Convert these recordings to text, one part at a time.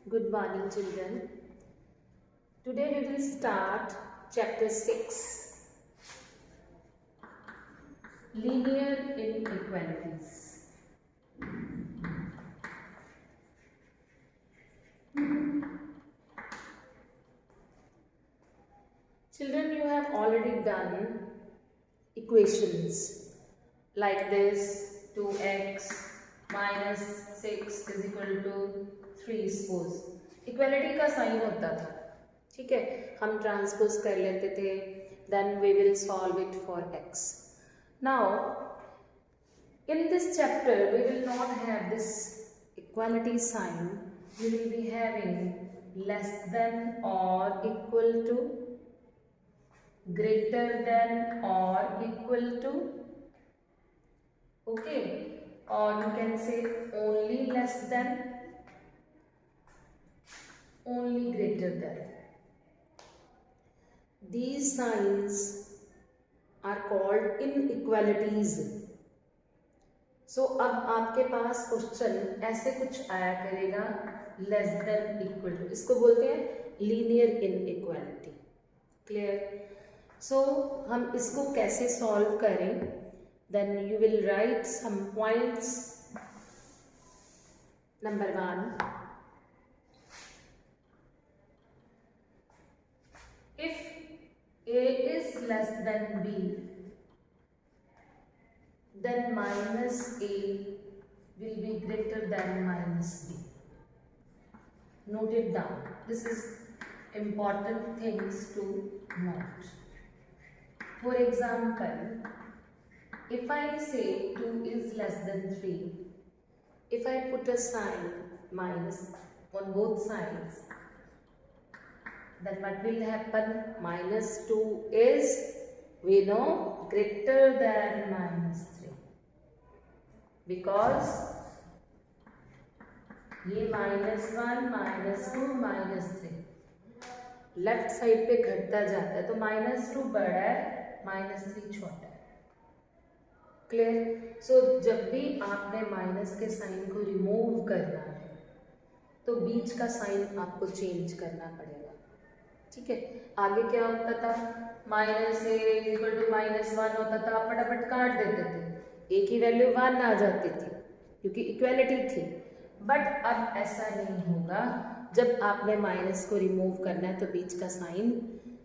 Good morning, children. Today we will start chapter 6, Linear Inequalities. Children, you have already done equations like this: 2x minus 6 is equal to 3 suppose. Equality का sign होता था, ठीक है, हम transpose कर लेते थे, then we will solve it for x. Now in this chapter we will not have this equality sign. We will be having less than or equal to, greater than or equal to, okay, or you can say only less than, only greater than. These signs are called inequalities. So अब आपके पास question ऐसे कुछ आया करेगा, less than equal to, इसको बोलते हैं linear inequality. Clear? सो हम इसको कैसे सॉल्व करें? Then you will write some points. Number 1, if a is less than b, then minus a will be greater than minus b. Note it down. This is important things to note. For example, if I say 2 is less than 3, if I put a sign minus on both sides, then what will happen? Minus 2 is, we know, greater than minus 3, because ये -1, -2, -3 left side पे घटता जाता है, तो -2 बड़ा है, -3 छोटा है. क्लियर? सो जब भी आपने माइनस के साइन को रिमूव करना है तो बीच का साइन आपको चेंज करना पड़ेगा. ठीक है? आगे क्या होता था? -a इक्वल टू -1 होता था, आप फटाफट काट देते थे, a की वैल्यू 1 आ जाती थी क्योंकि इक्वेलिटी थी. बट अब ऐसा नहीं होगा. जब आपने माइनस को रिमूव करना है तो बीच का साइन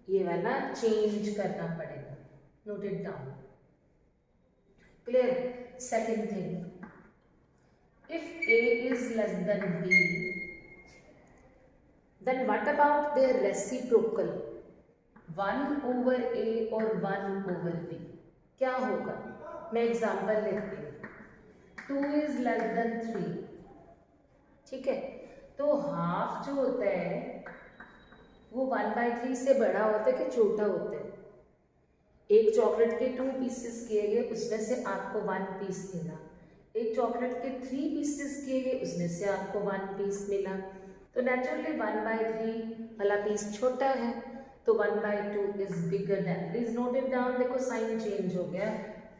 ये वाला चेंज करना पड़ेगा. Note it down. Clear? Second thing, if a is less than b, then what about their reciprocal, 1 over a और 1 over b? क्या होगा? मैं एग्जाम्पल लेती हूँ. 2 is less than 3, ठीक है, तो हाफ जो होता है वो 1/3 से बड़ा होता है कि छोटा होता है? एक चॉकलेट के 2 पीसेस किए गए, उसमें से आपको 1 पीस मिला. एक चॉकलेट के 3 पीसेस किए गए, उसमें से आपको 1 पीस मिला. तो नेचुरली 1/3 वाला पीस छोटा है, तो 1/2 is bigger than. Please note it down. देखो साइन चेंज हो गया,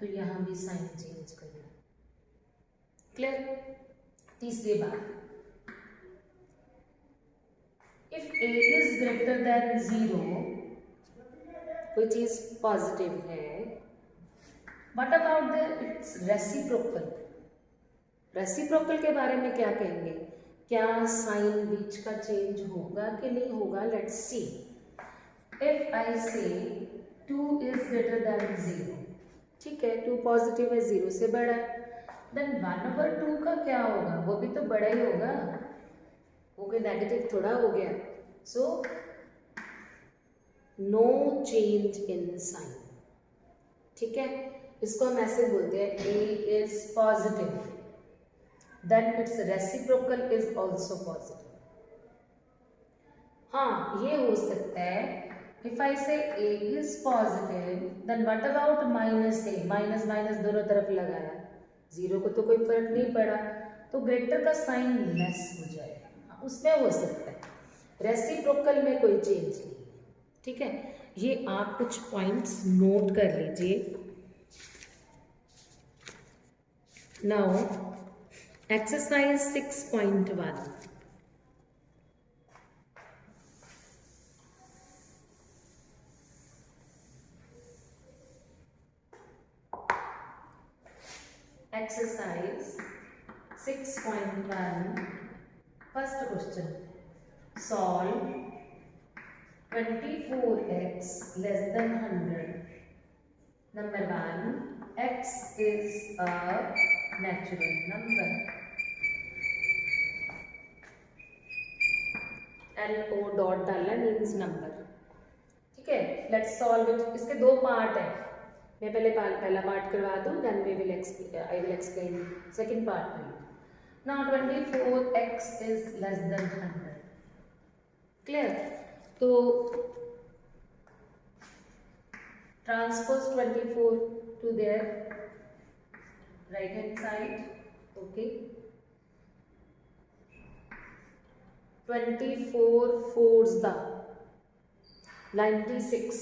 तो यहाँ भी साइन चेंज करना. क्लियर? तीसरी बात, if a is greater than 0, कोई चीज पॉजिटिव है, what about its reciprocal? Reciprocal के बारे में क्या कहेंगे? क्या साइन बीच का चेंज होगा कि नहीं होगा? Let's see. इफ आई से 2 इज ग्रेटर देन 0, ठीक है, 2 पॉजिटिव है, 0 से बड़ा है, देन 1/2 का क्या होगा? वो भी तो बड़ा ही होगा, वो कोई नेगेटिव थोड़ा हो गया. So no change in sign. ठीक है? इसको हम ऐसे बोलते हैं, a is positive, then it's reciprocal is also positive. हाँ, ये हो सकता है. If I say a is positive, then what about -a? Minus minus दोनों तरफ लगाया, 0 को तो कोई फर्क नहीं पड़ा, तो ग्रेटर का साइन लेस हो जाएगा. उसमें हो सकता है. रेसिप्रोकल में कोई चेंज नहीं है. ठीक है? ये आप कुछ पॉइंट्स नोट कर लीजिए. Now exercise 6.1. Exercise 6.1. First question. Solve 24x less than 100. Number 1. X is a natural number. NO dot डालना मीन्स नंबर. ठीक है, लेट्स सॉल्व इट. इसके दो पार्ट है. मैं पहले पहला पार्ट करवा दूँ, then I will explain second part में. Now 24x is less than 100. Clear? तो transpose 24 to their right hand side. Okay, 24 4s the 96.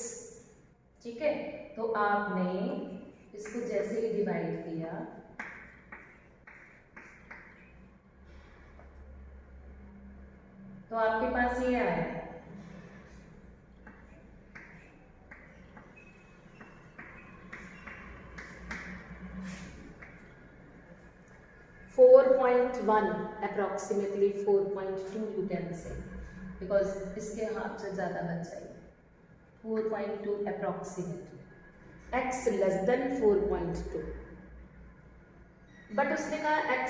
ठीक है, तो आपने इसको जैसे ही डिवाइड किया तो आपके पास ये आया. approximately 4.2 you can say, because इसके हाथ से ज़्यादा बच जाएगी. 4.2 approximately. x less than 4.2. But उसने कहा x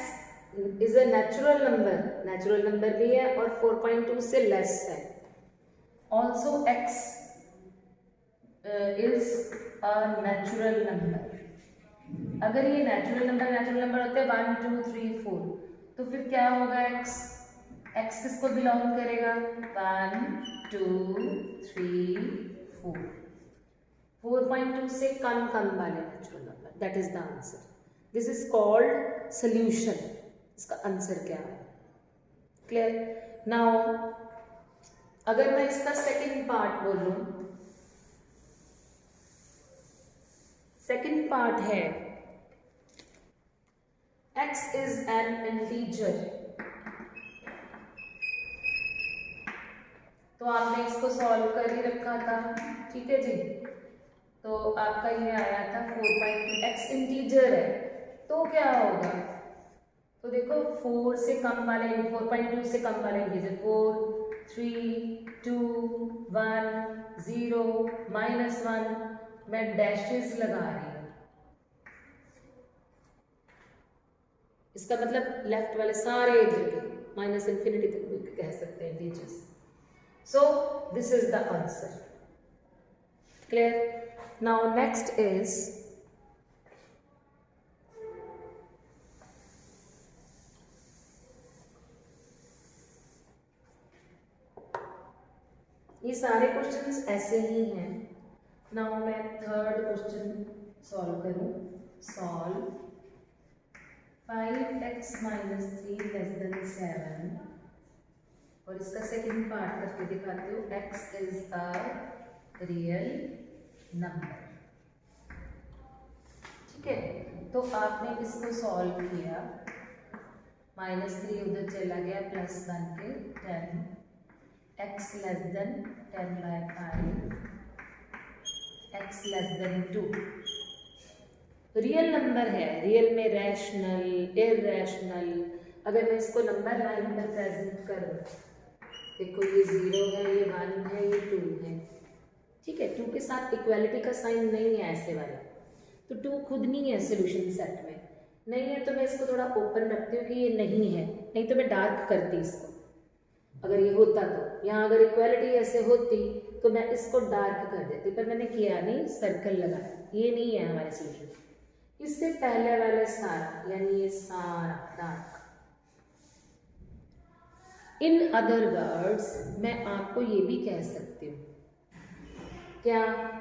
is a natural number. Natural number भी है और 4.2 से लेस है. Also x is a natural number. अगर ये नेचुरल नंबर होते हैं 1 2 3 4, तो फिर क्या होगा x किसको बिलोंग करेगा? 1 2 3 4. 4.2 से कम वाले natural number. That is the answer. This is called solution. इसका आंसर क्या है? क्लियर? नाउ अगर मैं इसका सेकंड पार्ट बोलूं, सेकंड पार्ट है x is an integer. तो आपने इसको सॉल्व कर ही रखा था. ठीक है जी, तो आपका ये आया था 4.2. x इंटीजर है तो क्या होगा? तो देखो 4 से कम वाले 4.2 से कम वाले इंटीजर 4 3 2 1 0 -1 मैं डैशेस लगा रही हूँ. इसका मतलब लेफ्ट वाले सारे इधर के माइनस इन्फिनिटी तक भी कह सकते हैं integers. So this is the answer. Clear? Now next is ये सारे क्वेश्चंस ऐसे ही हैं. नाउ मैं थर्ड क्वेश्चन सॉल्व करूं. Solve 5x minus 3 less than 7. और इसका सेकंड पार्ट करके दिखाती हूँ. x is a real number. ठीक है, तो आपने इसको सॉल्व किया. -3 उधर चला गया, +1 के 10. x less than 10/5. x less than 2. Real number है. रियल में रैशनल इरैशनल. अगर मैं इसको नंबर लाइन पर प्रेजेंट करूँ, देखो ये 0 है, ये 1 है, ये 2 है. ठीक है, 2 के साथ इक्वालिटी का साइन नहीं है ऐसे वाला, तो 2 खुद नहीं है सोल्यूशन सेट में. नहीं है तो मैं इसको थोड़ा ओपन रखती हूँ कि ये नहीं है, नहीं तो मैं डार्क करती इसको. अगर ये होता तो यहाँ अगर इक्वालिटी ऐसे होती तो मैं इसको डार्क कर देती, पर मैंने किया नहीं, सर्कल लगाया. ये नहीं है हमारे सोल्यूशन. इससे पहले वाले सारा यानी ये सारा डार्क. इन अदर वर्ड्स मैं आपको ये भी कह सकती हूँ, क्या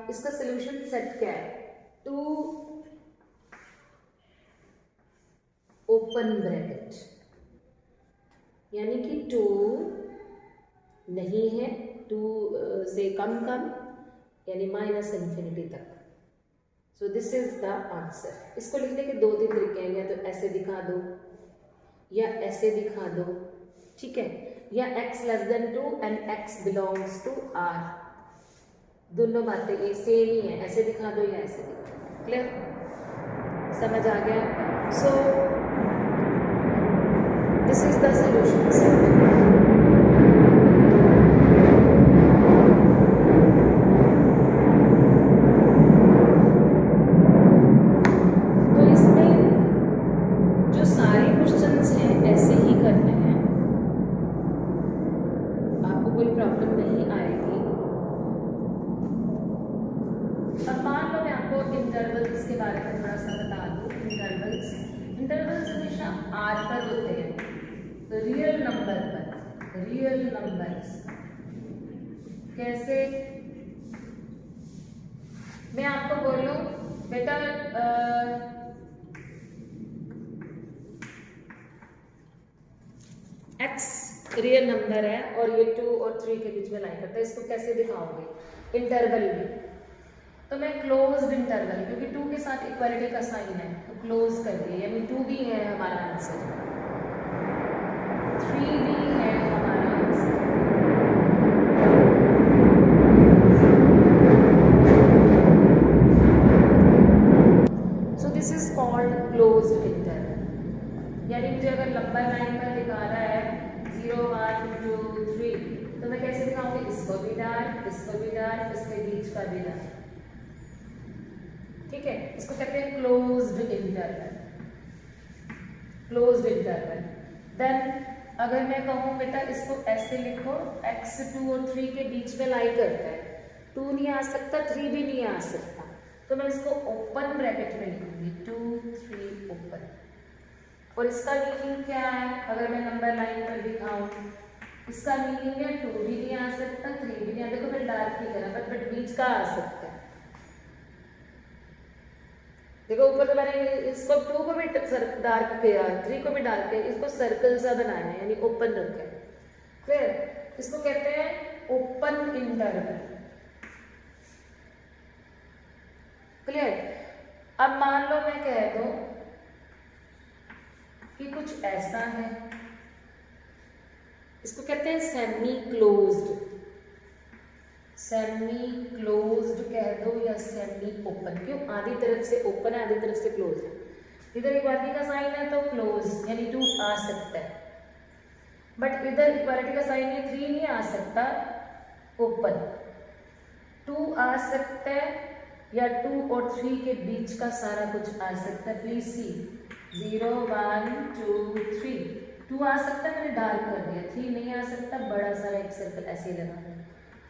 इसका सोल्यूशन सेट क्या है? 2 ओपन ब्रैकेट, यानी कि 2 नहीं है, 2 से कम यानी -इन्फिनिटी तक. So this is the answer. इसको लिखने के 2-3 तरीके हैं. या तो ऐसे दिखा दो या ऐसे दिखा दो. ठीक है, या x less than 2 and x belongs to r. दोनों बातें ये सेम ही है. ऐसे दिखा दो या ऐसे दिखा दो. क्लियर? समझ आ गया? So this is the solution set. तो इसमें जो सारे क्वेश्चंस हैं ऐसे ही करने हैं, आपको कोई प्रॉब्लम नहीं आएगी। अब मान लो मैं आपको इंटरवल्स के बारे में थोड़ा सा बता दूं। इंटरवल्स हमेशा आर पर होते हैं, तो रियल नंबर पर, रियल नंबर्स कैसे, मैं आपको बोलूं बेटा x रियल नंबर है और ये 2 और 3 के बीच में लाई करता है, इसको कैसे दिखाओगे इंटरवल में? तो मैं क्लोज्ड इंटरवल, क्योंकि 2 के साथ इक्वालिटी का साइन है तो क्लोज कर दिए, यानी 2 भी है हमारा आंसर, 3 भी है हमारा answer. So this is called closed interval. यानी मुझे अगर लंबा लाइन पर दिखा रहा है 0 1 2 3, तो मैं कैसे दिखाऊंगी? इसको भी डार्क, इसको भी डार्क, इसके बीच का भी डार्क। ठीक है, इसको कहते हैं closed interval, closed interval. Then अगर मैं कहूँ बेटा इसको ऐसे लिखो, x 2 और 3 के बीच में लाई करता है, 2 नहीं आ सकता, 3 भी नहीं आ सकता, तो मैं इसको ओपन ब्रैकेट में लिखूंगी 2 3 ओपन। और इसका मीनिंग क्या है? अगर मैं नंबर लाइन पर दिखाऊं, इसका मीनिंग है 2 भी नहीं आ सकता, 3 भी नहीं आ, देखो मैंने डार्क नहीं करा, बट बीच का आ सकता है। देखो ऊपर तो मैंने इसको 2 को भी डार्क किया, 3 को भी डार्क किया, इसको सर्कल सा बनाया है, यानी ओपन रखा है। क्लियर? इसको कहते हैं ओपन इंटरवल। क्लियर? अब मान लो मैं कह दूं कि कुछ ऐसा है, इसको कहते हैं सेमी क्लोज्ड, सेमी क्लोज्ड कह दो या सेमी ओपन। क्यों? आधी तरफ से ओपन है, आधी तरफ से क्लोज है। इधर इक्वालिटी का साइन है तो क्लोज, यानी 2 आ सकता है, बट इधर इक्वालिटी का साइन है 3 नहीं आ सकता, ओपन। 2 आ सकता है या 2 और 3 के बीच का सारा कुछ आ सकता है। प्लीज सी 0 1 2 3, 2 आ सकता है, मैंने डार्क कर दिया, 3 नहीं आ सकता, बड़ा सारा एक सर्कल ऐसे ही लगा दिया,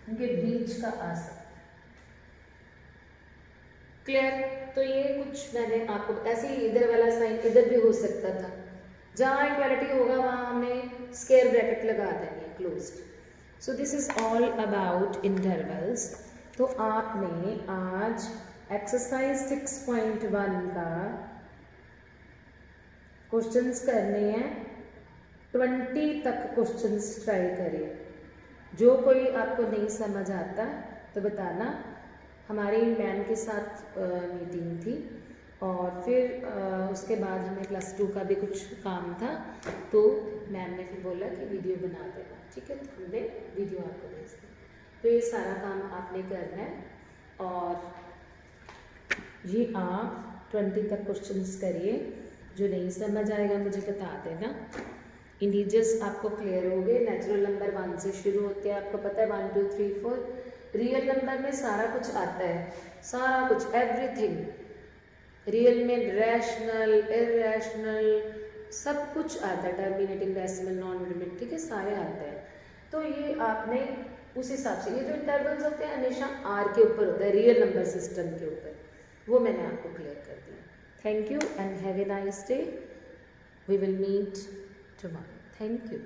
उनके बीच का आ सकता। क्लियर? तो ये कुछ मैंने आपको ऐसे ही, इधर वाला साइन इधर भी हो सकता था, जहाँ इक्वालिटी होगा वहाँ हमें स्क्वायर ब्रैकेट लगा देनी है, closed. So this is all about intervals. तो आपने आज एक्सरसाइज 6.1 का क्वेश्चंस करने हैं, 20 तक क्वेश्चंस ट्राई करिए। जो कोई आपको नहीं समझ आता तो बताना। हमारी मैम के साथ मीटिंग थी और फिर उसके बाद हमें +2 का भी कुछ काम था, तो मैम ने फिर बोला कि वीडियो बना देना। ठीक है, तो हमने वीडियो आपको भेज दी। तो ये सारा काम आपने करना है और ये आप 20 तक क्वेश्चंस करिए। जो नहीं समझ आएगा मुझे बता देना। इंटीजर्स आपको क्लियर हो गए। नेचुरल नंबर 1 से शुरू होते हैं, आपको पता है 1 2 3 4। रियल नंबर में सारा कुछ आता है, सारा कुछ, एवरीथिंग। रियल में रैशनल, इरैशनल, सब कुछ आता है, टर्मिनेटिंग, डेसिमल, नॉन लिमिट, ठीक है, सारे आते हैं। तो ये आपने उस हिसाब से, ये जो इंटरवल्स होते हैं हमेशा आर के ऊपर होता है, रियल नंबर सिस्टम के ऊपर, वो मैंने आपको क्लियर कर दिया। Thank you and have a nice day. We will meet tomorrow. Thank you.